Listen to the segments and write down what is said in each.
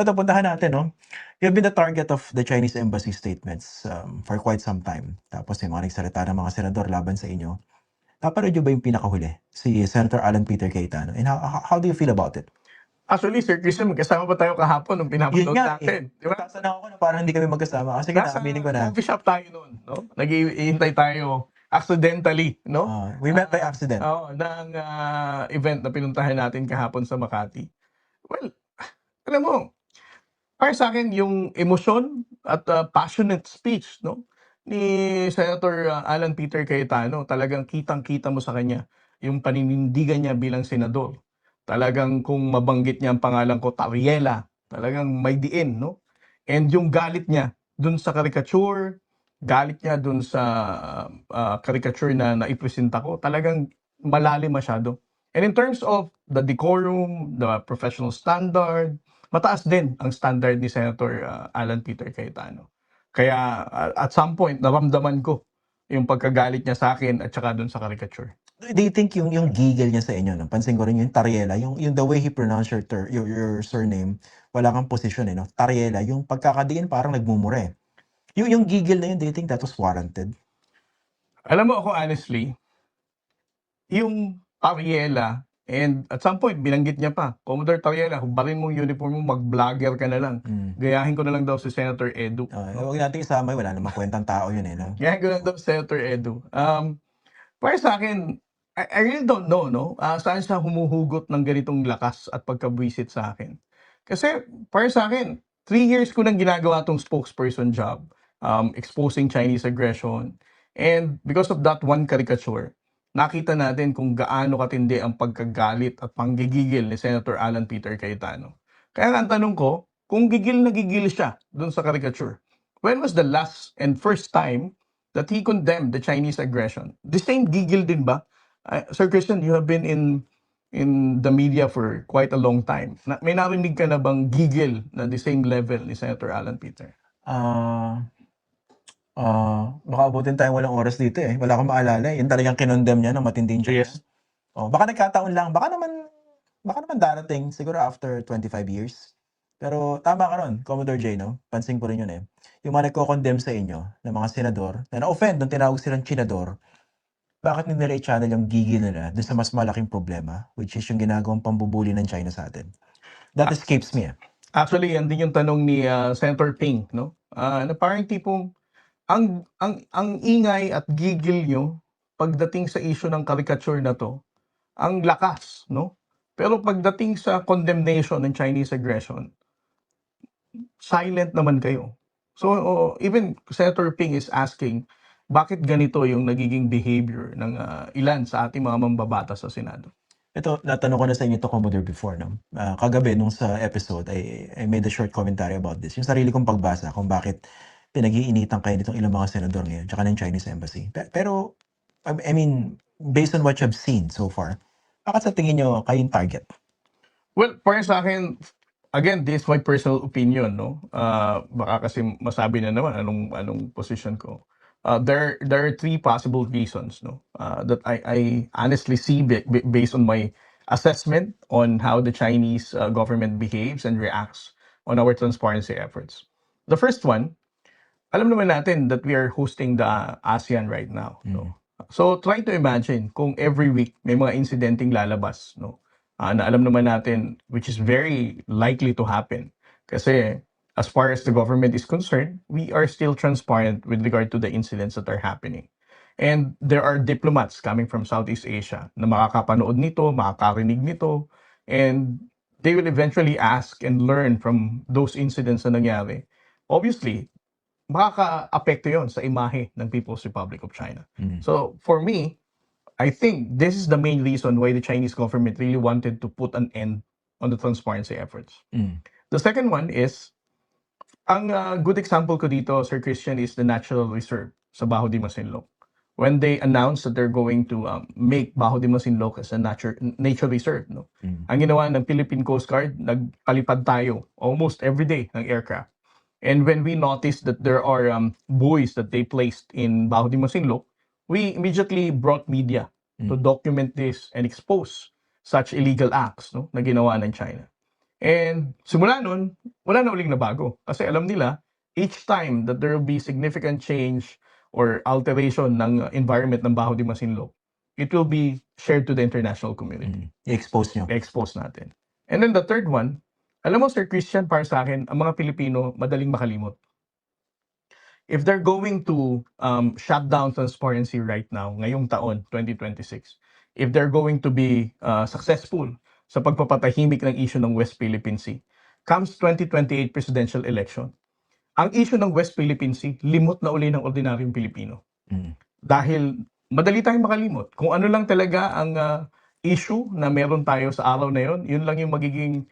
Pero ito puntahan natin 'no. You've been the target of the Chinese embassy statements, for quite some time. Tapos may mga nagsalita ng mga senador laban sa inyo. Napanood niyo ba yung pinakahuli, si Senator Alan Peter Cayetano, and how do you feel about it? Actually, Sir Christian, magkasama pa tayo kahapon nung Yun pinapanood nga, eh. natin, di ba? Nagtataka ako na parang hindi kami magkasama kasi Nasa aminin ko na, coffee shop tayo noon, no? Nag-iintay tayo accidentally, no? we met by accident. Oo, ng event na pinuntahan natin kahapon sa Makati. Well, alam mo, para sa akin yung emosyon at passionate speech, no, ni Senator Alan Peter Cayetano, talagang kitang-kita mo sa kanya yung paninindigan niya bilang senador. Talagang kung mabanggit niya ang pangalan ko, Tariela, talagang may diin, no? And yung galit niya dun sa caricature, galit niya dun sa caricature na naipresenta ko, talagang malalim masyado. And in terms of the decorum, the professional standard, mataas din ang standard ni Senator Alan Peter Cayetano. Kaya at some point, naramdaman ko yung pagkagalit niya sa akin at saka dun sa caricature. Do you think yung gigil niya sa inyo 'no, pansin ko rin yung Tariela, yung the way he pronounce your surname, wala kang posisyon, eh, 'no, Tariela, yung pagkakadiin parang nagmumura, eh. Yung gigil na yun, do you think that was warranted? Alam mo ako honestly, yung Tariela, and at some point binanggit niya pa, Commodore Tariela, hubarin mo yung uniform mo, mag-vlogger ka na lang. Gayahin ko na lang daw si Senator Edu. Huwag nating isama, wala namang kwentang tao yun, eh, 'no? Gayahin ko na lang daw si Senator Edu. Para sa akin, I really don't know, no? Saan siya humuhugot ng ganitong lakas at pagkabwisit sa akin. Kasi para sa akin, 3 years ko nang ginagawa tong spokesperson job, exposing Chinese aggression. And because of that one caricature, nakita natin kung gaano katindi ang pagkagalit at panggigigil ni Senator Alan Peter Cayetano. Kaya nga ang tanong ko, kung gigil na gigil siya dun sa caricature, when was the last and first time that he condemned the Chinese aggression? The same gigil din ba? Sir Christian, you have been in the media for quite a long time. May narinig ka na bang gigil na the same level ni Senator Alan Peter? Baka abutin tayong walang oras dito, eh. Wala akong maalala, eh. Yun talagang kinondemn niya ng matinding China. Yes. Baka nagkataon lang, baka naman darating siguro after 25 years. Pero tama ka ron, Commodore J, 'no? Pansin ko rin yun, eh. Yung mga nagko-condemn sa inyo na mga senador na na-offend nung tinawag silang tsinador, bakit hindi nila i-channel yung gigil nila dun sa mas malaking problema, which is yung ginagawang pambubuli ng China sa atin? That escapes me, eh. Actually, yan din yung tanong ni Senator Ping, no? Na parang tipong ang ingay at gigil nyo pagdating sa issue ng caricature na to, ang lakas, no? Pero pagdating sa condemnation ng Chinese aggression, silent naman kayo. So even Senator Ping is asking, bakit ganito yung nagiging behavior ng ilan sa ating mga mambabatas sa Senado? Ito, natanong ko na sa inyo to, Commodore, before, no? Kagabi nung sa episode, I made a short commentary about this. Yung sarili kong pagbasa kung bakit pinag-iinitan kayo nitong ilang mga senador ngayon, tsaka ng Chinese Embassy. Pero, I mean, based on what you've seen so far, bakit sa tingin nyo kayong target? Well, para sa akin, again, this is my personal opinion, no? Baka kasi masabi na naman anong position ko. There are 3 possible reasons, no? That I honestly see based on my assessment on how the Chinese government behaves and reacts on our transparency efforts. The first one, alam naman natin that we are hosting the ASEAN right now, no? So try to imagine kung every week may mga incidenting lalabas, no? Na alam naman natin, which is very likely to happen. Kasi as far as the government is concerned, we are still transparent with regard to the incidents that are happening. And there are diplomats coming from Southeast Asia na makakapanood nito, makakarinig nito, and they will eventually ask and learn from those incidents na nangyari. Obviously, makaka-apekto yon sa imahe ng People's Republic of China. So for me, I think this is the main reason why the Chinese government really wanted to put an end on the transparency efforts. The second one is, ang good example ko dito, Sir Christian, is the Natural Reserve sa Bajo de Masinloc. When they announced that they're going to make Bajo de Masinloc as a nature reserve, no? Ang ginawa ng Philippine Coast Guard, nagpalipad tayo almost every day ng aircraft. And when we noticed that there are buoys that they placed in Bajo de Masinloc, we immediately brought media to document this and expose such illegal acts, no, na ginawa ng China. And simula nun, wala na uling nabago. Kasi alam nila, each time that there will be significant change or alteration ng environment ng Baho de Masinloc, it will be shared to the international community. I-expose nyo. I-expose natin. And then the third one, alam mo Sir Christian, para sa akin, ang mga Pilipino madaling makalimot. If they're going to shut down transparency right now, ngayong taon, 2026, if they're going to be successful sa pagpapatahimik ng issue ng West Philippine Sea, comes 2028 presidential election, ang issue ng West Philippine Sea, limot na uli ng ordinaryong Pilipino. Mm. Dahil madali tayong makalimot. Kung ano lang talaga ang issue na meron tayo sa araw na yon, yun lang yung magiging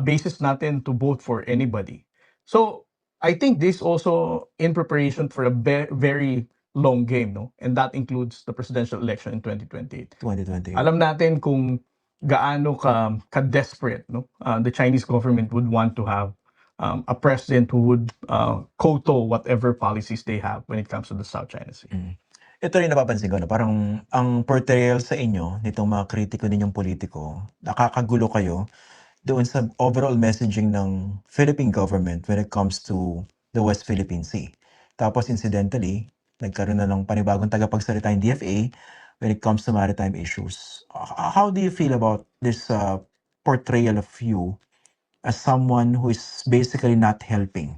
basis natin to vote for anybody. So, I think this also in preparation for a very long game, no? And that includes the presidential election in 2028. 2028. Alam natin kung gaano ka-desperate, no? The Chinese government would want to have a president who would koto whatever policies they have when it comes to the South China Sea. Ito rin napapansin ko, no? Parang ang portrayal sa inyo nitong mga kritiko ninyong politiko, nakakagulo kayo doon sa overall messaging ng Philippine government when it comes to the West Philippine Sea. Tapos incidentally, nagkaroon na ng panibagong tagapagsalita yung DFA when it comes to maritime issues. How do you feel about this portrayal of you as someone who is basically not helping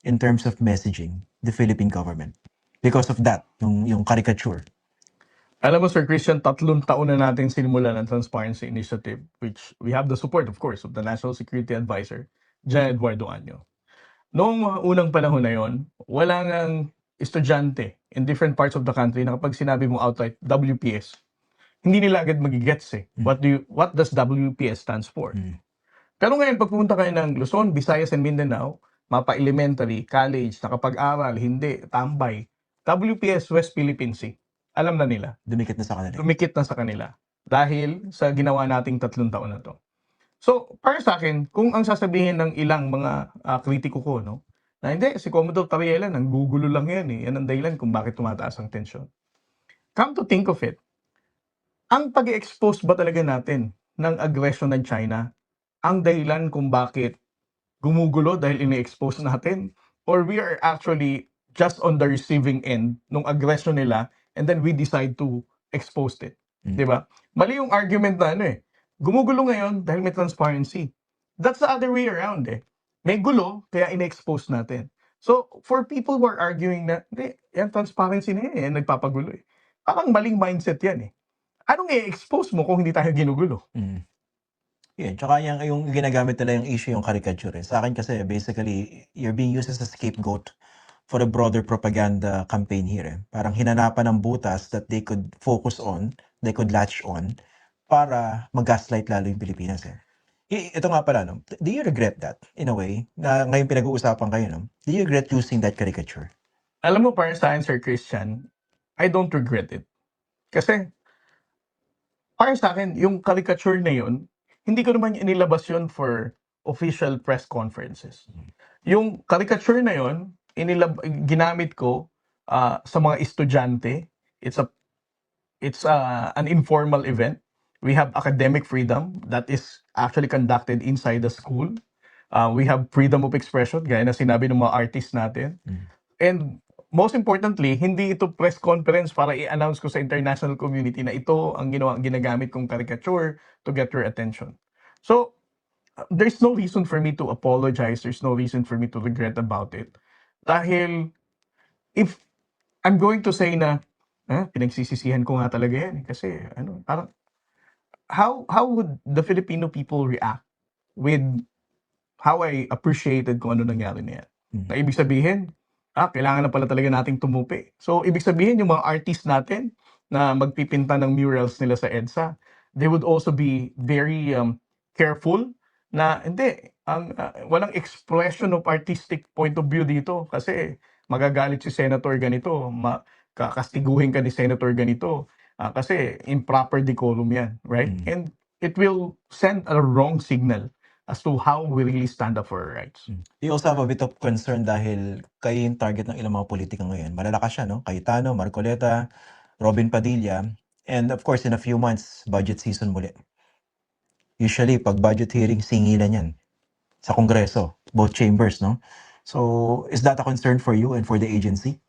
in terms of messaging the Philippine government? Because of that, yung caricature. Alam mo Sir Christian, 3 taon na natin sinimulan ang Transparency Initiative, which we have the support of course of the National Security Advisor, Jan Eduardo Año. Noong unang panahon na yon, wala ngang estudyante in different parts of the country na kapag sinabi mo outright WPS, hindi nila agad magigets what does WPS stands for. Pero ngayon pag pumunta kayo ng Luzon, Visayas and Mindanao, mapa elementary, college, nakapag-aral, hindi, tambay, WPS West Philippine Sea, alam na nila. Dumikit na sa kanila. Dumikit na sa kanila dahil sa ginawa nating 3 taon na to. So, para sa akin, kung ang sasabihin ng ilang mga kritiko ko, no, na hindi, si Commodore Tariela, nanggugulo lang yan eh. Yan ang dahilan kung bakit tumataas ang tensyon. Come to think of it, ang pag-expose ba talaga natin ng aggression ng China ang dahilan kung bakit gumugulo dahil ini-expose natin? Or we are actually just on the receiving end ng aggression nila and then we decide to expose it. Diba? Mali yung argument na gumugulo ngayon dahil may transparency. That's the other way around May gulo, kaya ina-expose natin. So, for people who are arguing na, yan transparency na yan, nagpapagulo Parang maling mindset yan Anong i-expose mo kung hindi tayo ginugulo? Yun, tsaka yung ginagamit nila yung issue, yung caricature. Sa akin kasi, basically, you're being used as a scapegoat for a broader propaganda campaign here. Parang hinanapan ng butas that they could focus on, they could latch on, para mag-gaslight lalo yung Pilipinas Ito nga pala, no? Do you regret that, in a way, na ngayon pinag-uusapan kayo, no? Do you regret using that caricature? Alam mo, para sa akin, Sir Christian, I don't regret it. Kasi, para sa akin, yung caricature na yun, hindi ko naman inilabas yun for official press conferences. Yung caricature na yun, ginamit ko sa mga estudyante. It's an informal event. We have academic freedom that is actually conducted inside the school. We have freedom of expression, gaya na sinabi ng mga artists natin. And most importantly, hindi ito press conference para i-announce ko sa international community na ito ang ginagamit kong caricature to get your attention. So, there's no reason for me to apologize. There's no reason for me to regret about it. Dahil, if I'm going to say na, pinagsisisihan ko nga talaga yan kasi, parang, how would the Filipino people react with how I appreciated kung ano nangyari na yan? Na ibig sabihin, kailangan na pala talaga nating tumupi. So, ibig sabihin, yung mga artists natin na magpipinta ng murals nila sa EDSA, they would also be very careful na hindi, walang expression of artistic point of view dito kasi magagalit si Senator ganito, kakastiguhin ka ni Senator ganito, kasi improper decorum yan, right? And it will send a wrong signal as to how we really stand up for our rights. You also have a bit of concern dahil kayo yung target ng ilang mga politika ngayon. Malalakas siya, no? Cayetano, Marcoleta, Robin Padilla, and of course, in a few months, budget season muli. Usually, pag budget hearing, singilan yan. sa Kongreso, both chambers, no? So, is that a concern for you and for the agency?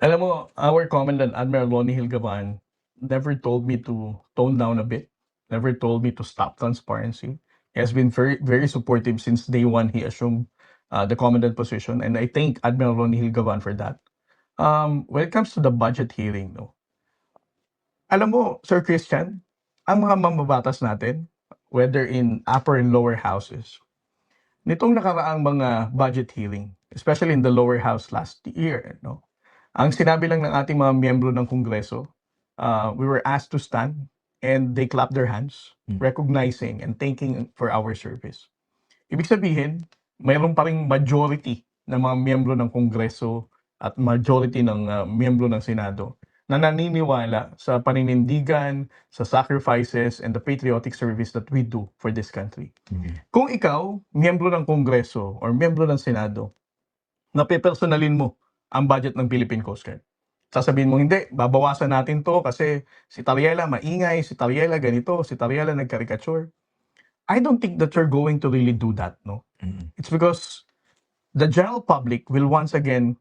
Alam mo, our Commandant Admiral Lonnie Hilgaban never told me to tone down a bit, never told me to stop transparency. He has been very, very supportive since day one he assumed the Commandant position, and I thank Admiral Lonnie Hilgaban for that. When it comes to the budget hearing, no, alam mo, Sir Christian, ang mga mambabatas natin, whether in upper and lower houses, nitong nakaraang mga budget hearing, especially in the lower house last year, no, ang sinabi lang ng ating mga miyembro ng Kongreso, we were asked to stand and they clapped their hands, recognizing and thanking for our service. Ibig sabihin, mayroon pa ring majority ng mga miyembro ng Kongreso at majority ng miyembro ng Senado na naniniwala sa paninindigan, sa sacrifices, and the patriotic service that we do for this country. Kung ikaw, miyembro ng Kongreso or miyembro ng Senado, napepersonalin mo ang budget ng Philippine Coast Guard. Sasabihin mo, hindi, babawasan natin to kasi si Tariela maingay, si Tariela ganito, si Tariela nagcaricature. I don't think that you're going to really do that, no? It's because the general public will once again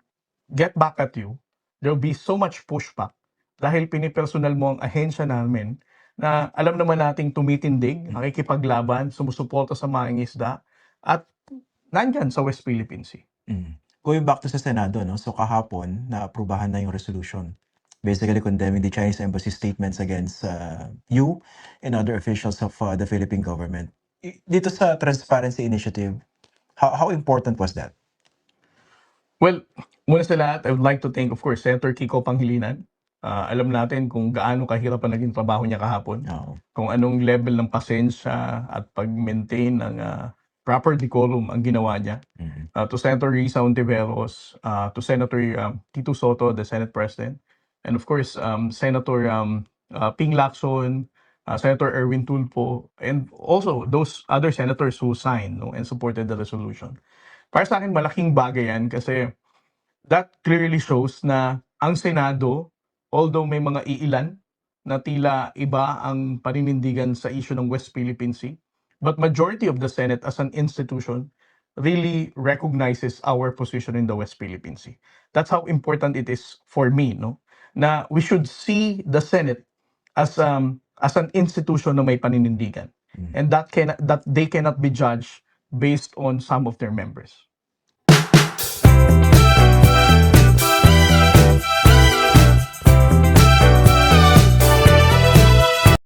get back at you. There'll be so much pushback dahil pinipersonal mo ang ahensya namin na alam naman nating tumitindig, nakikipaglaban, sumusuporta sa mga isda at nandyan sa West Philippine Sea. Going back to sa Senado, no? So kahapon, naaprubahan na yung resolution. Basically condemning the Chinese embassy statements against you and other officials of the Philippine government. Dito sa Transparency Initiative, how important was that? Well, muna sa lahat, I would like to thank, of course, Senator Kiko Pangilinan. Alam natin kung gaano kahirap ang naging trabaho niya kahapon. Kung anong level ng pasensya at pag-maintain ng proper decorum ang ginawa niya. To Senator Risa Ontiveros, to Senator Tito Soto, the Senate President, and of course, Senator Ping Lacson, Senator Erwin Tulfo, and also those other senators who signed, no, and supported the resolution. Para sa akin, malaking bagay yan kasi that clearly shows na ang Senado, although may mga iilan na tila iba ang paninindigan sa issue ng West Philippine Sea, but majority of the Senate as an institution really recognizes our position in the West Philippine Sea. That's how important it is for me, no? Na we should see the Senate as an institution na may paninindigan. And that they cannot be judged based on some of their members.